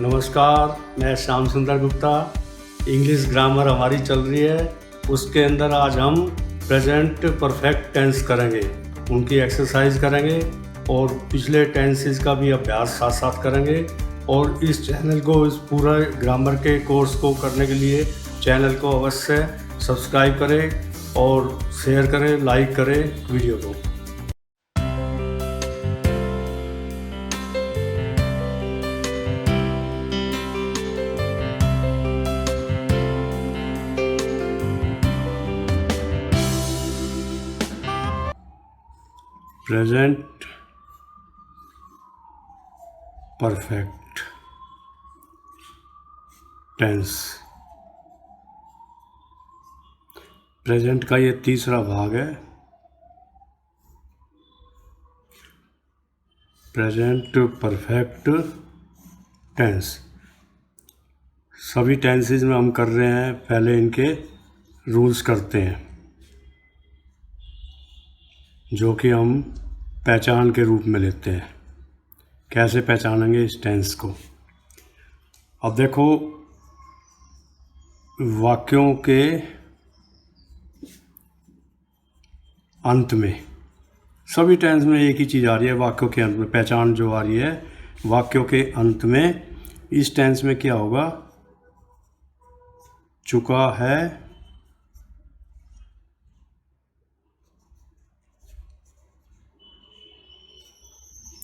नमस्कार, मैं श्याम सुंदर गुप्ता। इंग्लिश ग्रामर हमारी चल रही है, उसके अंदर आज हम प्रेजेंट परफेक्ट टेंस करेंगे, उनकी एक्सरसाइज करेंगे और पिछले टेंसेस का भी अभ्यास साथ साथ करेंगे। और इस चैनल को, इस पूरा ग्रामर के कोर्स को करने के लिए चैनल को अवश्य सब्सक्राइब करें और शेयर करें, लाइक करें वीडियो को। Present perfect tense. प्रेजेंट का ये तीसरा भाग है। Present perfect tense. सभी टेंसेस में हम कर रहे हैं, पहले इनके रूल्स करते हैं जो कि हम पहचान के रूप में लेते हैं। कैसे पहचानेंगे इस टेंस को? अब देखो, वाक्यों के अंत में, सभी टेंस में एक ही चीज़ आ रही है। वाक्यों के अंत में पहचान जो आ रही है, वाक्यों के अंत में इस टेंस में क्या होगा? चुका है,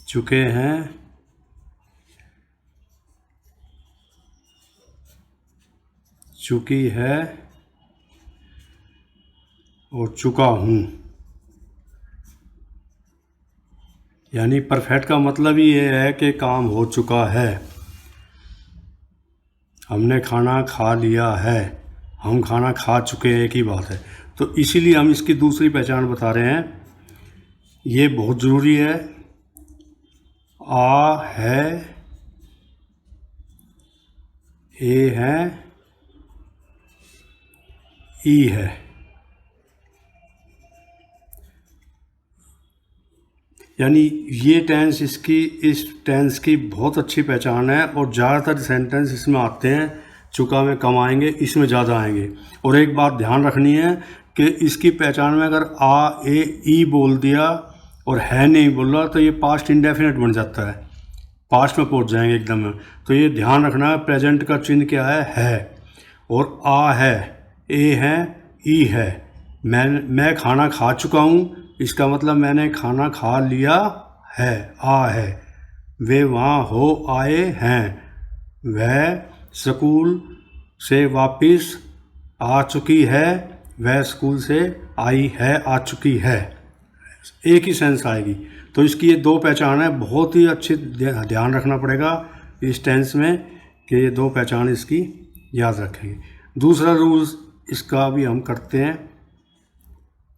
चुके हैं, चुकी है और चुका हूँ। यानी परफेक्ट का मतलब ही ये है कि काम हो चुका है, हमने खाना खा लिया है, हम खाना खा चुके हैं, एक ही बात है। तो इसीलिए हम इसकी दूसरी पहचान बता रहे हैं। ये बहुत ज़रूरी है। आ है, ए है, ई है। यानी ये टेंस, इस टेंस की बहुत अच्छी पहचान है। और ज़्यादातर सेंटेंस इसमें आते हैं, चुका में कम आएंगे, इसमें ज़्यादा आएंगे। और एक बात ध्यान रखनी है कि इसकी पहचान में अगर आ, ए, ई बोल दिया और है नहीं बोला तो ये पास्ट इंडेफिनिट बन जाता है, पास्ट में पहुंच जाएंगे एकदम। तो ये ध्यान रखना है, प्रेजेंट का चिन्ह क्या है। और आ है, ए है, ई है। मैं खाना खा चुका हूँ, इसका मतलब मैंने खाना खा लिया है, आ है। वे वहाँ हो आए हैं, वह स्कूल से वापस आ चुकी है, वह स्कूल से आई है, आ चुकी है। एक ही सेंस आएगी। तो इसकी ये दो पहचान है, बहुत ही अच्छी ध्यान रखना पड़ेगा इस टेंस में कि ये दो पहचान इसकी याद रखेंगे। दूसरा रूल्स इसका भी हम करते हैं।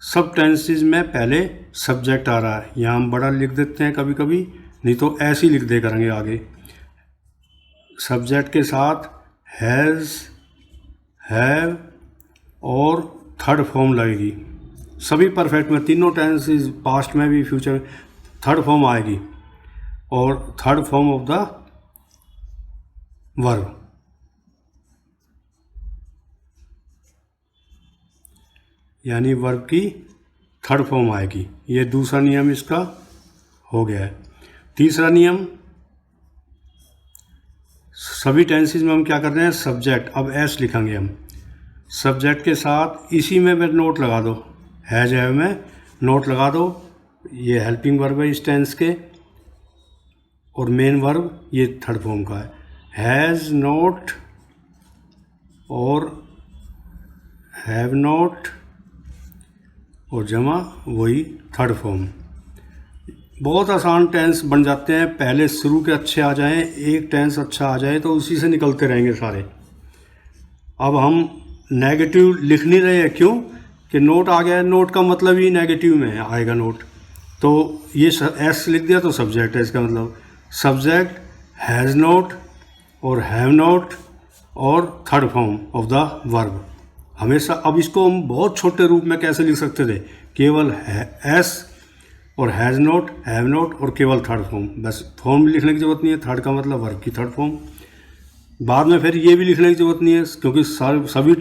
सब टेंसेस में पहले सब्जेक्ट आ रहा है, यहाँ हम बड़ा लिख देते हैं कभी कभी, नहीं तो ऐसे ही लिख दे करेंगे आगे। सब्जेक्ट के साथ हैज़, हैव और थर्ड फॉर्म लगेगी। सभी परफेक्ट में, तीनों टेंसेस, पास्ट में भी फ्यूचर में थर्ड फॉर्म आएगी। और third form of the verb, यानी वर्ब की थर्ड फॉर्म आएगी। ये दूसरा नियम इसका हो गया है। तीसरा नियम, सभी टेंसेस में हम क्या कर रहे हैं? सब्जेक्ट। अब एस लिखेंगे हम सब्जेक्ट के साथ, इसी में नोट लगा दो, हैज हैव में नोट लगा दो। ये हेल्पिंग वर्ब है इस टेंस के, और मेन वर्ब ये थर्ड फॉर्म का है। हैज़ नोट और हैव नोट और जमा वही थर्ड फॉर्म। बहुत आसान टेंस बन जाते हैं, पहले शुरू के अच्छे आ जाएं, एक टेंस अच्छा आ जाए तो उसी से निकलते रहेंगे सारे। अब हम नेगेटिव लिख नहीं रहे हैं, क्यों? कि नोट आ गया है, नोट का मतलब ही नेगेटिव में आएगा नोट। तो ये एस लिख दिया तो सब्जेक्ट है, इसका मतलब सब्जेक्ट हैज़ नोट और हैव नोट और third form of the verb हमेशा। अब इसको हम बहुत छोटे रूप में कैसे लिख सकते थे? केवल एस और हैज़ नॉट, हैव नॉट और केवल थर्ड फॉर्म, बस फॉर्म लिखने की जरूरत नहीं है। थर्ड का मतलब वर्ब की थर्ड फॉर्म। बाद में फिर ये भी लिखने की ज़रूरत नहीं है, क्योंकि सभी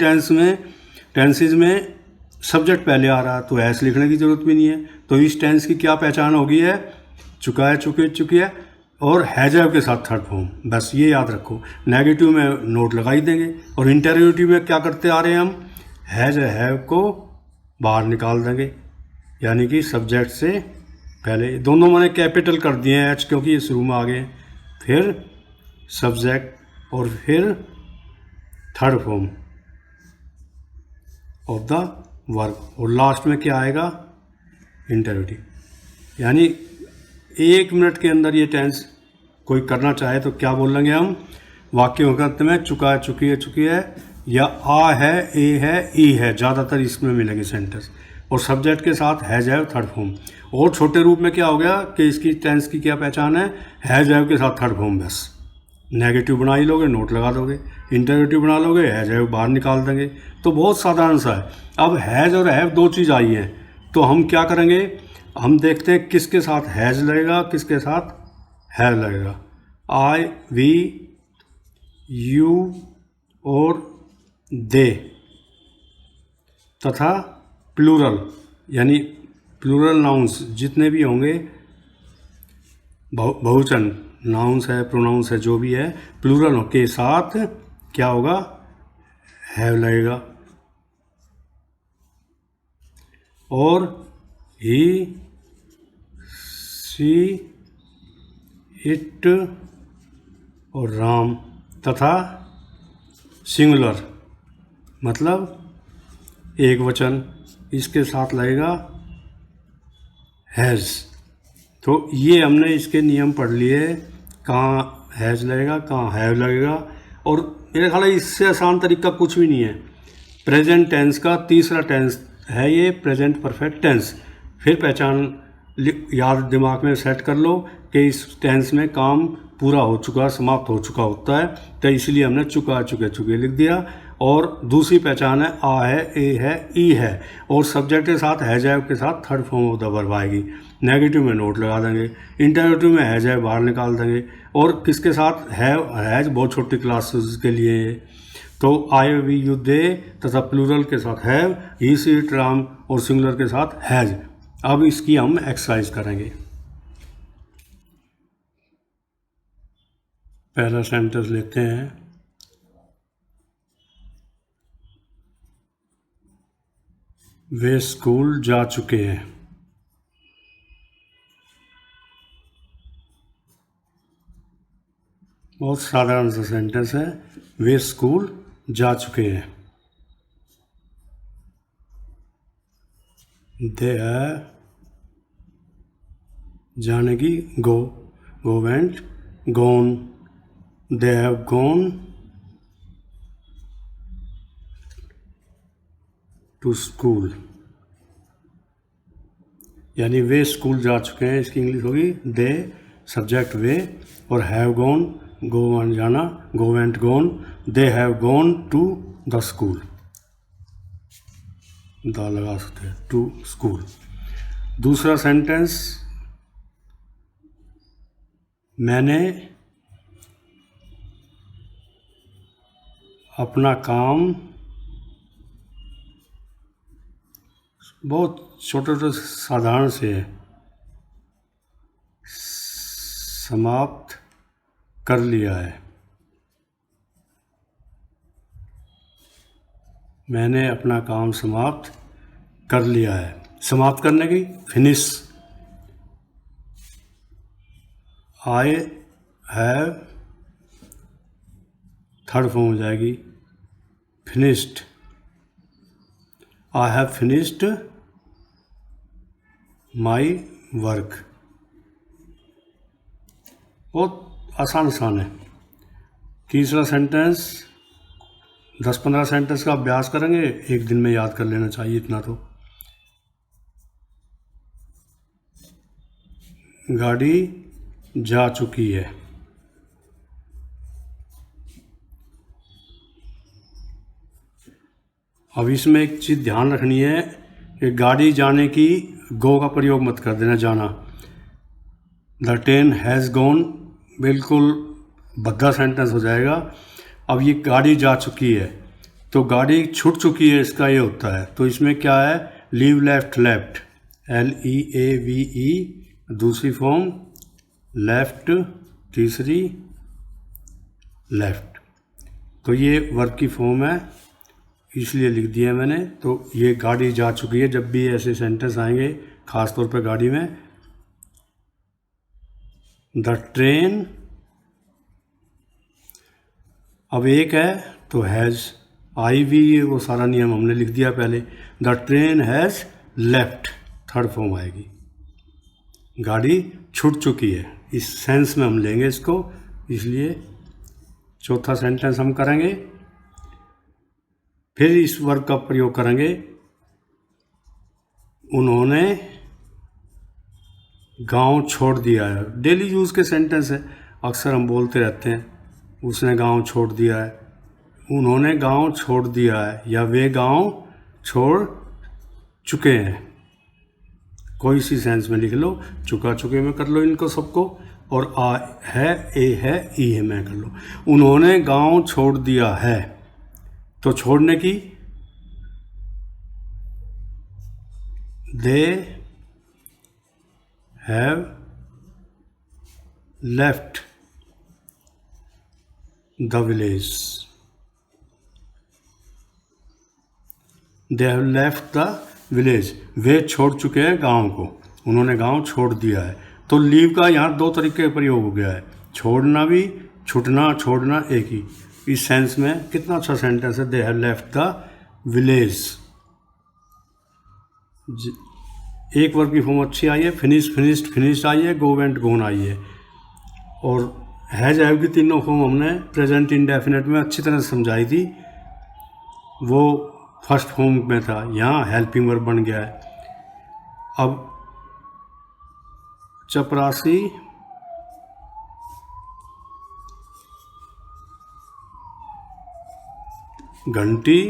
टेंसेज में सब्जेक्ट पहले आ रहा है, तो एस लिखने की ज़रूरत भी नहीं है। तो इस टेंस की क्या पहचान होगी है, चुका है, चुकी है, और हैज हैव के साथ थर्ड फॉर्म, बस ये याद रखो। नेगेटिव में नोट लगा ही देंगे, और इंटरोगेटिव में क्या करते आ रहे हैं हम, हैज हैव को बाहर निकाल देंगे, यानी कि सब्जेक्ट से पहले दोनों मैंने कैपिटल कर दिए हैं एच, क्योंकि ये शुरू में आ गए, फिर सब्जेक्ट और फिर third form of the verb, और लास्ट में क्या आएगा, इंटरोगेटिव। यानी 1 मिनट के अंदर ये टेंस कोई करना चाहे तो क्या बोलेंगे हम, वाक्य के अंत में चुका है, चुकी है, या आ है, ए है, ई है, ज़्यादातर इसमें मिलेंगे सेंटेंस, और सब्जेक्ट के साथ हैज हैव थर्ड फॉर्म। और छोटे रूप में क्या हो गया कि इसकी टेंस की क्या पहचान है, हैज हैव के साथ थर्ड फॉर्म, बस नेगेटिव बना ही लोगे, नोट लगा दोगे, इंटरोगेटिव बना लोगे, हैज हैव बाहर निकाल देंगे। तो बहुत साधारण सा है। अब हैज और हैव दो चीज़ आई हैं, तो हम क्या करेंगे, हम देखते हैं किसके साथ हैज लगेगा, किसके साथ हैव लगेगा। आई, वी, यू और दे तथा प्लूरल, यानी प्लूरल नाउंस जितने भी होंगे, बहुवचन नाउंस है, प्रोनाउंस है, जो भी है, प्लूरल के साथ क्या होगा, हैव लगेगा। और ही, सी, इट और राम तथा सिंगुलर मतलब एक वचन, इसके साथ लगेगा हैज़। तो ये हमने इसके नियम पढ़ लिए, कहाँ हैज़ लगेगा, कहाँ हैव लगेगा। और मेरे ख्याल है इससे आसान तरीका कुछ भी नहीं है। प्रेजेंट टेंस का तीसरा टेंस है ये, प्रेजेंट परफेक्ट टेंस। फिर पहचान याद दिमाग में सेट कर लो कि इस टेंस में काम पूरा हो चुका, समाप्त हो चुका होता है, तो इसलिए हमने चुका, चुके लिख दिया। और दूसरी पहचान है आ है, ए है, ई है, और सब्जेक्ट के साथ हैज हैव के साथ third form of the verb आएगी। नेगेटिव में नोट लगा देंगे, इंटरोगेटिव में हैज हैव बाहर निकाल देंगे, और किसके साथ हैव, हैज बहुत छोटी क्लासेस के लिए है, तो आई, वी, यू, दे तथा प्लूरल के साथ have, he, she, it, Ram, और सिंगुलर के साथ हैज। अब इसकी हम एक्सरसाइज करेंगे। पहला सेंटेंस लेते हैं, वे स्कूल जा चुके हैं। बहुत साधारण सा सेंटेंस है, वे स्कूल जा चुके हैं। दे है जाने की, go, went, gone, they have gone to school, यानी वे स्कूल जा चुके हैं, इसकी इंग्लिश होगी दे, सब्जेक्ट वे, और हैव गॉन, गो वन जाना, go went gone, they have gone to the school, the लगा सकते हैं, टू स्कूल। दूसरा सेंटेंस, मैंने अपना काम, बहुत छोटे छोटे साधारण से है, समाप्त कर लिया है। मैंने अपना काम समाप्त कर लिया है। समाप्त करने की finish, I have third form हो जाएगी finished, I have finished my work. बहुत आसान है। तीसरा सेंटेंस, 10-15 सेंटेंस का अभ्यास करेंगे, एक दिन में याद कर लेना चाहिए इतना तो। गाड़ी जा चुकी है। अब इसमें एक चीज़ ध्यान रखनी है कि गाड़ी जाने की गो का प्रयोग मत कर देना, जाना। द ट्रेन हैज़ गॉन बिल्कुल भद्दा सेंटेंस हो जाएगा। अब ये गाड़ी जा चुकी है, तो गाड़ी छूट चुकी है, इसका ये होता है। तो इसमें क्या है, लीव लेफ्ट लेफ्ट, LEAVE दूसरी फॉर्म, लेफ्ट तीसरी लेफ्ट। तो ये वर्ब की फॉर्म है, इसलिए लिख दिया मैंने। तो ये गाड़ी जा चुकी है, जब भी ऐसे सेंटेंस आएंगे खास तौर पे गाड़ी में। द ट्रेन, अब एक है तो हैज़, आई भी वो सारा नियम हमने लिख दिया पहले। The train has left, third form आएगी, गाड़ी छूट चुकी है, इस सेंस में हम लेंगे इसको, इसलिए चौथा सेंटेंस हम करेंगे। फिर इस वर्ब का प्रयोग करेंगे, उन्होंने गांव छोड़ दिया है। डेली यूज़ के सेंटेंस है, अक्सर हम बोलते रहते हैं, उसने गांव छोड़ दिया है, उन्होंने गांव छोड़ दिया है, या वे गांव छोड़ चुके हैं। कोई सी सेंस में लिख लो, चुका चुके में कर लो इनको सबको, और आ है, ए है, ई है में कर लो। उन्होंने गांव छोड़ दिया है, तो छोड़ने की, they have left the village, they have left the village, वे छोड़ चुके हैं गांव को, उन्होंने गांव छोड़ दिया है। तो लीव का यहाँ दो तरीके का प्रयोग हो गया है, छोड़ना भी, छूटना छोड़ना एक ही। इस सेंस में कितना अच्छा सेंटेंस है, दे हैव लेफ्ट द विलेज। एक वर्ब की फॉर्म अच्छी आई है, फिनिश फिनिश्ड फिनिश्ड आई है, गो वेंट गोन आई है। और हैज हैव की तीनों फॉर्म हमने प्रेजेंट इंडेफिनिट में अच्छी तरह से समझाई थी, वो फर्स्ट फॉर्म में था, यहाँ हेल्पिंग वर्ब बन गया है। अब चपरासी घंटी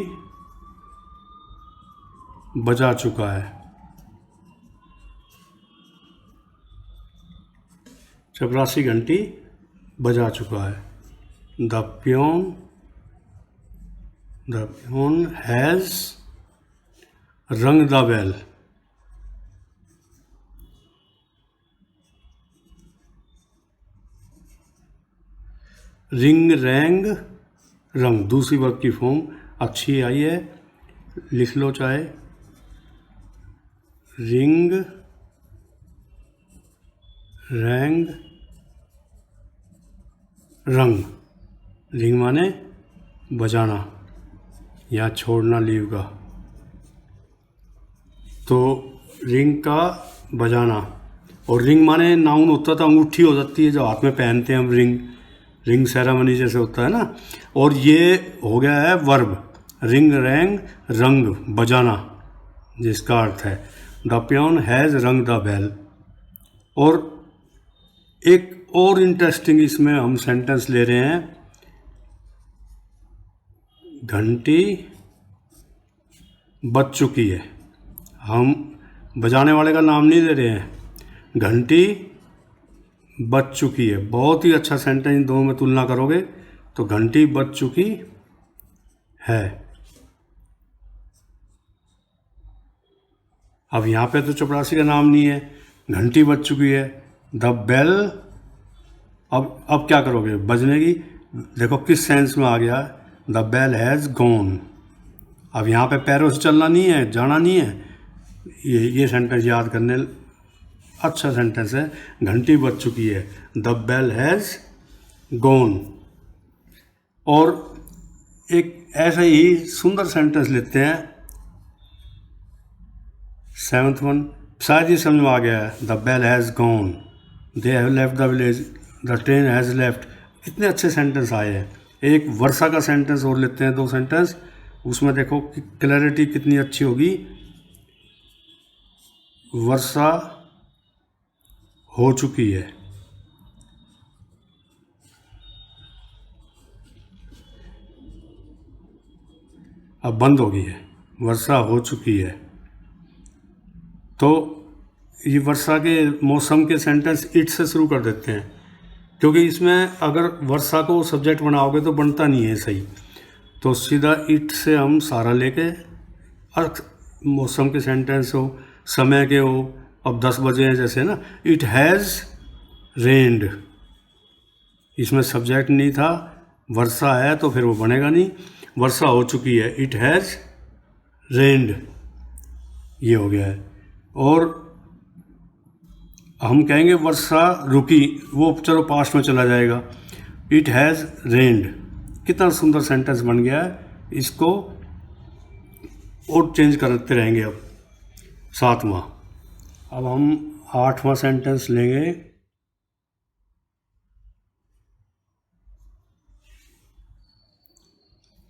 बजा चुका है, चपरासी घंटी बजा चुका है। द प्योन हैज़ रंग द बेल, रिंग रैंग रंग, दूसरी वर्ब की फॉर्म अच्छी आई है, लिख लो चाहे, रिंग रैंग रंग, रिंग माने बजाना या छोड़ना लीव का, तो रिंग का बजाना। और रिंग माने नाउन होता था, अंगूठी हो जाती है जो हाथ में पहनते हैं हम, रिंग सेरेमनी जैसे होता है ना। और ये हो गया है वर्ब, रिंग रैंग रंग बजाना, जिसका अर्थ है द प्योन हैज़ रंग द बेल। और एक और इंटरेस्टिंग इसमें हम सेंटेंस ले रहे हैं, घंटी बज चुकी है, हम बजाने वाले का नाम नहीं दे रहे हैं, घंटी बज चुकी है। बहुत ही अच्छा सेंटेंस, इन दोनों में तुलना करोगे तो घंटी बज चुकी है। अब यहाँ पे तो चपरासी का नाम नहीं है, घंटी बज चुकी है, द बेल। अब क्या करोगे, बजने की, देखो किस सेंस में आ गया, द बेल हैज़ गॉन। अब यहाँ पे पैरों से चलना नहीं है, जाना नहीं है, ये सेंटेंस याद करने अच्छा सेंटेंस है, घंटी बज चुकी है, द बेल हैज़ गॉन। और एक ऐसा ही सुंदर सेंटेंस लेते हैं, 7th वन, शायद ये समझ में आ गया है, the bell has gone, they have left the village, the train has left. कितने अच्छे सेंटेंस आए हैं। एक वर्षा का सेंटेंस और लेते हैं, 2 सेंटेंस, उसमें देखो कि क्लैरिटी कितनी अच्छी होगी। वर्षा हो चुकी है, अब बंद हो गई है, वर्षा हो चुकी है। तो ये वर्षा के मौसम के सेंटेंस इट से शुरू कर देते हैं, क्योंकि इसमें अगर वर्षा को सब्जेक्ट बनाओगे तो बनता नहीं है सही। तो सीधा इट से हम सारा लेके अर्थ मौसम के सेंटेंस हो, समय के हो। अब 10 बजे हैं जैसे ना, इट हैज़ रेन्ड, इसमें सब्जेक्ट नहीं था, वर्षा है तो फिर वो बनेगा नहीं। वर्षा हो चुकी है, इट हैज़ रेन्ड, ये हो गया है। और हम कहेंगे वर्षा रुकी, वो चलो पास्ट में चला जाएगा। इट हैज़ रेन्ड, कितना सुंदर सेंटेंस बन गया है। इसको और चेंज करते रहेंगे। अब 7वां, अब हम 8वां सेंटेंस लेंगे।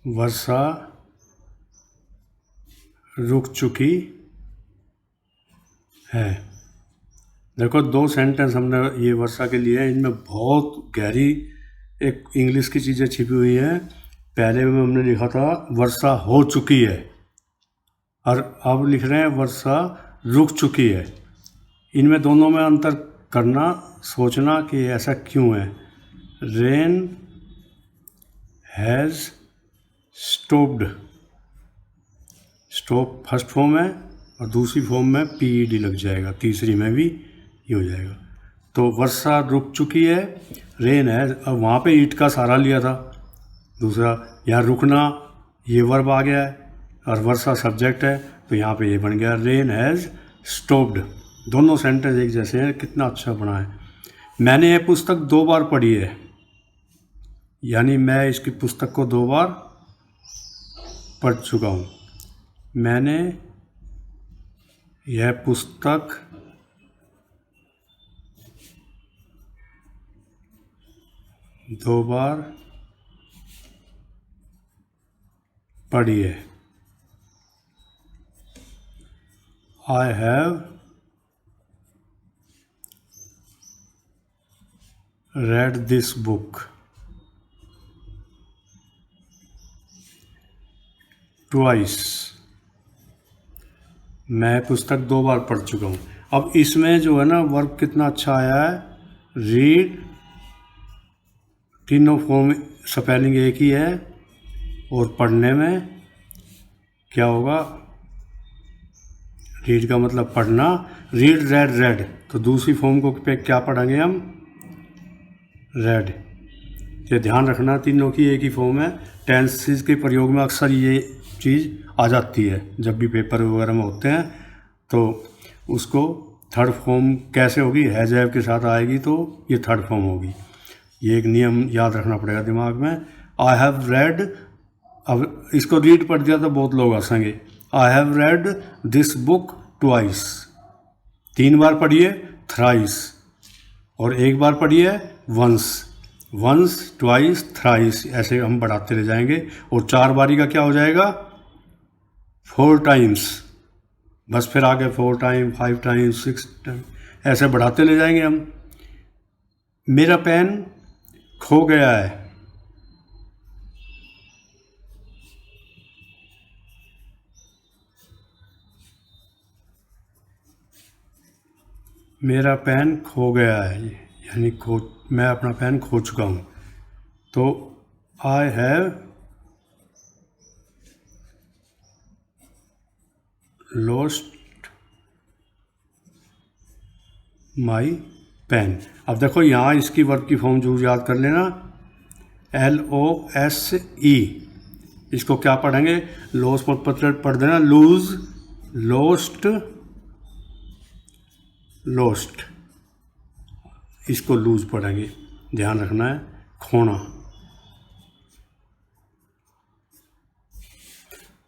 वर्षा रुक चुकी है। देखो 2 सेंटेंस हमने ये वर्षा के लिए, इनमें बहुत गहरी एक इंग्लिश की चीज़ें छिपी हुई हैं। पहले में हमने लिखा था वर्षा हो चुकी है, और अब लिख रहे हैं वर्षा रुक चुकी है। इनमें दोनों में अंतर करना, सोचना कि ऐसा क्यों है। Rain has stopped, stop first form है और दूसरी फॉर्म में पीईडी लग जाएगा, तीसरी में भी ये हो जाएगा। तो वर्षा रुक चुकी है, रेन है। अब वहाँ पे ईट का सहारा लिया था। दूसरा, यहाँ रुकना ये वर्ब आ गया है और वर्षा सब्जेक्ट है, तो यहाँ पे ये बन गया रेन हैज़ स्टॉप्ड। दोनों सेंटेंस एक जैसे हैं, कितना अच्छा बना है। मैंने ये पुस्तक 2 बार पढ़ी है, यानी मैं इसकी पुस्तक को 2 बार पढ़ चुका हूँ। मैंने यह पुस्तक 2 बार पढ़ी है। आई have read this book twice, मैं पुस्तक 2 बार पढ़ चुका हूँ। अब इसमें जो है ना वर्ब कितना अच्छा आया है, रीड, तीनों फॉर्म स्पेलिंग एक ही है। और पढ़ने में क्या होगा, रीड का मतलब पढ़ना, रीड रेड रेड, तो दूसरी फॉर्म को पे क्या पढ़ेंगे हम, रेड। ये ध्यान रखना, तीनों की एक ही फॉर्म है। टेंसेस के प्रयोग में अक्सर ये चीज़ आ जाती है, जब भी पेपर वगैरह में होते हैं तो उसको थर्ड फॉर्म कैसे होगी, हैज़ हैव के साथ आएगी तो ये थर्ड फॉर्म होगी। ये एक नियम याद रखना पड़ेगा दिमाग में। आई हैव रेड, अब इसको रीड पढ़ दिया तो बहुत लोग हंसेंगे। I have read this book twice, 3 बार पढ़िए थ्राइस, और 1 बार पढ़िए वंस। वंस, ट्वाइस, थ्राइस, ऐसे हम बढ़ाते रह जाएंगे। और 4 बारी का क्या हो जाएगा, 4 टाइम्स, बस फिर आगे 4 टाइम, 5 टाइम, 6 टाइम, ऐसे बढ़ाते ले जाएंगे हम। मेरा पेन खो गया है, मेरा पेन खो गया है, यानी मैं अपना पेन खो चुका हूँ। तो I have lost my pen. अब देखो यहाँ इसकी वर्ब की फॉर्म जरूर याद कर लेना, LOSE। इसको क्या पढ़ेंगे, लॉस पत्र पढ़ देना, लूज, लॉस्ट, लॉस्ट, इसको लूज पढ़ेंगे, ध्यान रखना है, खोना।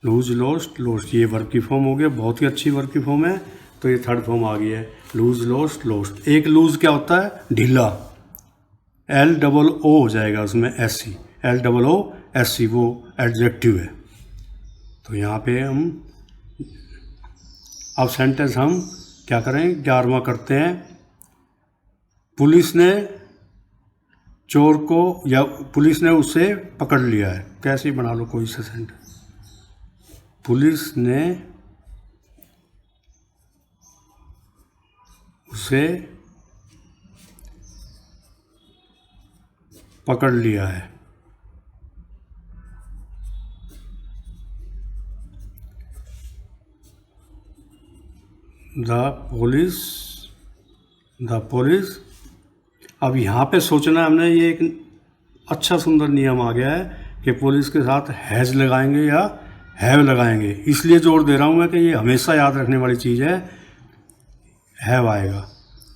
लूज, लॉस्ट, लॉस्ट, ये वर्ब की फॉर्म हो गया, बहुत ही अच्छी वर्ब की फॉर्म है। तो ये थर्ड फॉर्म आ गई है, लूज, लॉस्ट, लॉस्ट। एक लूज क्या होता है, ढीला, LOO हो जाएगा उसमें, SE, LOOSE, वो एडजेक्टिव है। तो यहाँ पे हम अब सेंटेंस हम क्या करें, 11वां करते हैं। पुलिस ने चोर को, या पुलिस ने उसे पकड़ लिया है, कैसे बना लो कोई सा सेंटेंस। पुलिस ने उसे पकड़ लिया है। The police. अब यहाँ पे सोचना है हमने, ये एक अच्छा सुंदर नियम आ गया है कि पुलिस के साथ हैज़ लगाएंगे या हैव लगाएंगे। इसलिए जोर दे रहा हूँ मैं कि ये हमेशा याद रखने वाली चीज़ है, हैव आएगा,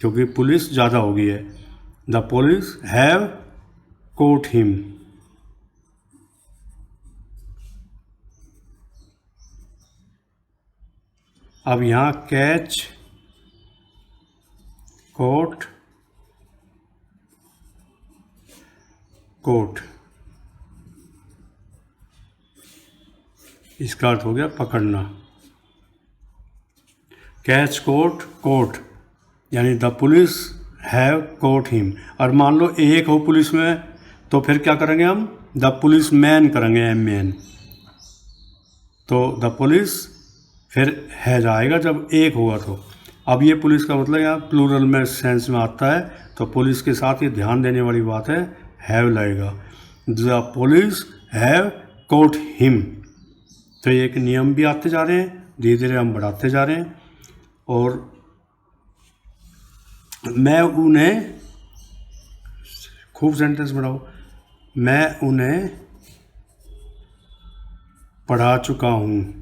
क्योंकि पुलिस ज़्यादा हो गई है। The police have caught him. अब यहाँ कैच, कोट, कोट, इसका अर्थ हो गया पकड़ना। कैच कोट, कोट, यानी the police have caught him. और मान लो एक हो पुलिस में, तो फिर क्या करेंगे हम, द पुलिस मैन करेंगे, एम मैन। तो द पुलिस फिर हैज आएगा जब एक होगा। तो अब ये पुलिस का मतलब यहाँ प्लूरल में सेंस में आता है, तो पुलिस के साथ ये ध्यान देने वाली बात है, हैव लगेगा। The police have caught him. तो ये एक नियम भी आते जा रहे हैं, धीरे धीरे हम बढ़ाते जा रहे हैं। और मैं उन्हें, खूब सेंटेंस बढ़ाओ, मैं उन्हें पढ़ा चुका हूँ।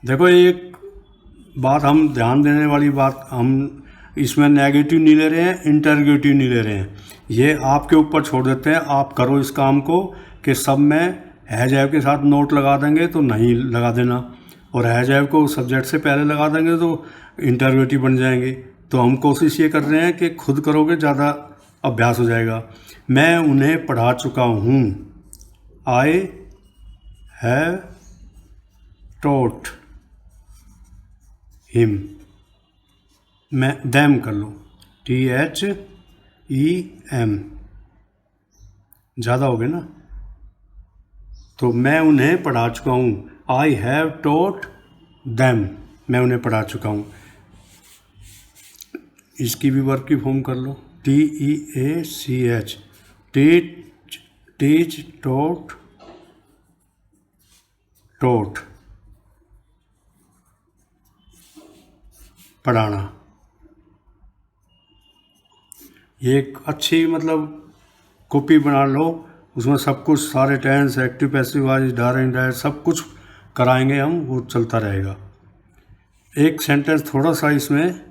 देखो एक बात हम ध्यान देने वाली बात, हम इसमें नेगेटिव नहीं ले रहे हैं, इंटरगेटिव नहीं ले रहे हैं, ये आपके ऊपर छोड़ देते हैं। आप करो इस काम को कि सब में हैज हैव के साथ नोट लगा देंगे तो नहीं लगा देना, और हैज हैव को सब्जेक्ट से पहले लगा देंगे तो इंटरगेटिव बन जाएंगे। तो हम कोशिश ये कर रहे हैं कि खुद करोगे ज़्यादा अभ्यास हो जाएगा। मैं उन्हें पढ़ा चुका हूँ, आई हैव टॉट हिम। मैं दैम कर लो, THEM, ज़्यादा हो गए ना। तो मैं उन्हें पढ़ा चुका हूँ, आई हैव टॉट दैम, मैं उन्हें पढ़ा चुका हूँ। इसकी भी वर्ब की फॉर्म कर लो, TEACH, टीच, टॉट, टॉट, पढ़ाना। ये एक अच्छी मतलब कॉपी बना लो, उसमें सब कुछ, सारे tense, active, passive, voice, direct, indirect, सब कुछ कराएंगे हम, वो चलता रहेगा। एक सेंटेंस थोड़ा सा इसमें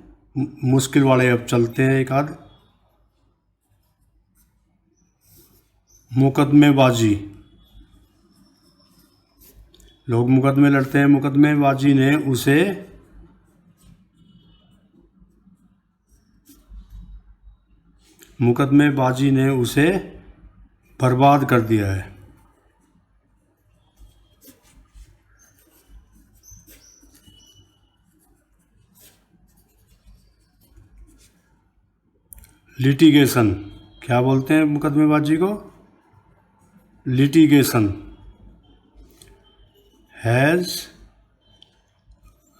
मुश्किल वाले अब चलते हैं, एक आध। मुकदमेबाजी, लोग मुकदमे लड़ते हैं, मुकदमेबाजी ने उसे बर्बाद कर दिया है। लिटिगेशन, क्या बोलते हैं मुकदमेबाजी को, लिटिगेशन। Has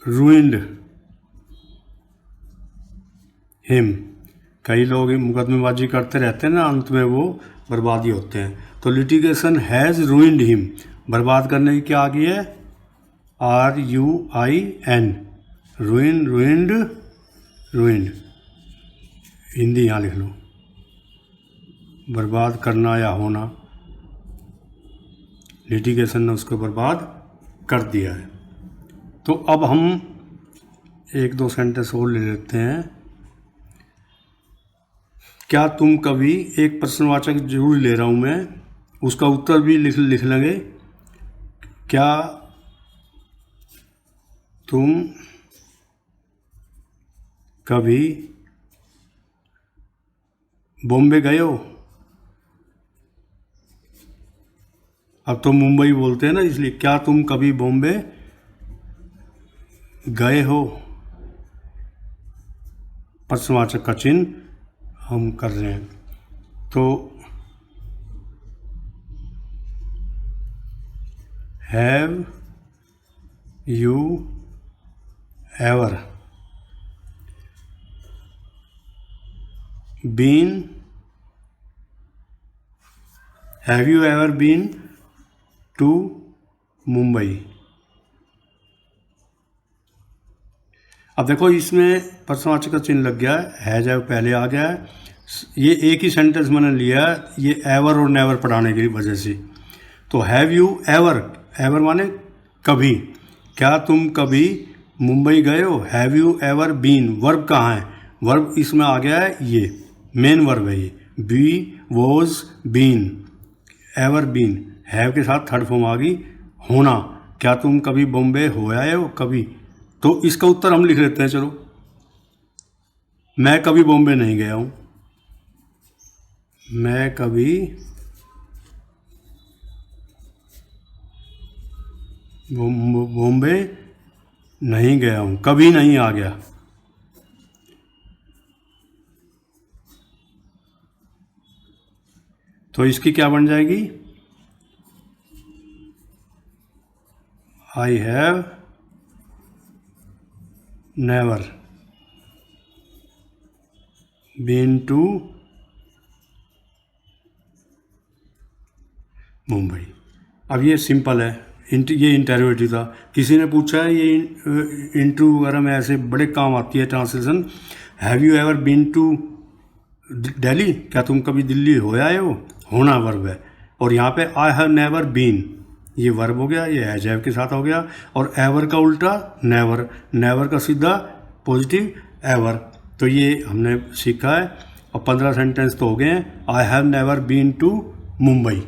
ruined him. कई लोग मुकदमेबाजी करते रहते हैं ना, अंत में वो बर्बादी होते हैं। तो लिटिगेशन हैज़ रूइंड हिम, बर्बाद करने की क्या आ गई है, RUIN, रूइन, रूइंड, रूइंड। हिंदी यहाँ लिख लो, बर्बाद करना या होना। लिटिगेशन ने उसको बर्बाद कर दिया है। तो अब हम एक दो सेंटेंस और ले लेते हैं। क्या तुम कभी, एक प्रश्नवाचक जरूर ले रहा हूँ मैं, उसका उत्तर भी लिख लेंगे। क्या तुम कभी बॉम्बे गए हो। अब तो मुंबई बोलते हैं ना, इसलिए क्या तुम कभी बॉम्बे गए हो, प्रश्नवाचक का चिन्ह हम कर रहे हैं। तो have you ever been have you ever been to Mumbai. अब देखो इसमें प्रश्नवाचक का चिन्ह लग गया है जब पहले आ गया है। ये एक ही सेंटेंस मैंने लिया है ये एवर और नेवर पढ़ाने की वजह से। तो हैव यू एवर, एवर माने कभी, क्या तुम कभी मुंबई गए हो। Have you ever been, verb कहाँ है, वर्ब इसमें आ गया है, ये मेन वर्ब है ये, be was been, ever been, have के साथ थर्ड फॉर्म आ गई होना, क्या तुम कभी बॉम्बे हो आए हो कभी। तो इसका उत्तर हम लिख लेते हैं, चलो मैं कभी बॉम्बे नहीं गया हूँ, मैं कभी बॉम्बे नहीं गया हूँ, कभी नहीं आ गया। तो इसकी क्या बन जाएगी, I have never been to Mumbai. अब ये सिंपल है, ये इंटरोगेटिव था। किसी ने पूछा है ये इंटरव्यू वगैरह में ऐसे बड़े काम आती है translation, have you ever been to Delhi, क्या तुम कभी दिल्ली हो आए हो, होना वर्ब है। और यहाँ पे आई हैव नेवर बीन, ये वर्ब हो गया, ये हैज हैव के साथ हो गया। और एवर का उल्टा नेवर, नेवर का सीधा पॉजिटिव एवर। तो ये हमने सीखा है। और 15 सेंटेंस तो हो गए हैं। I have never been to Mumbai.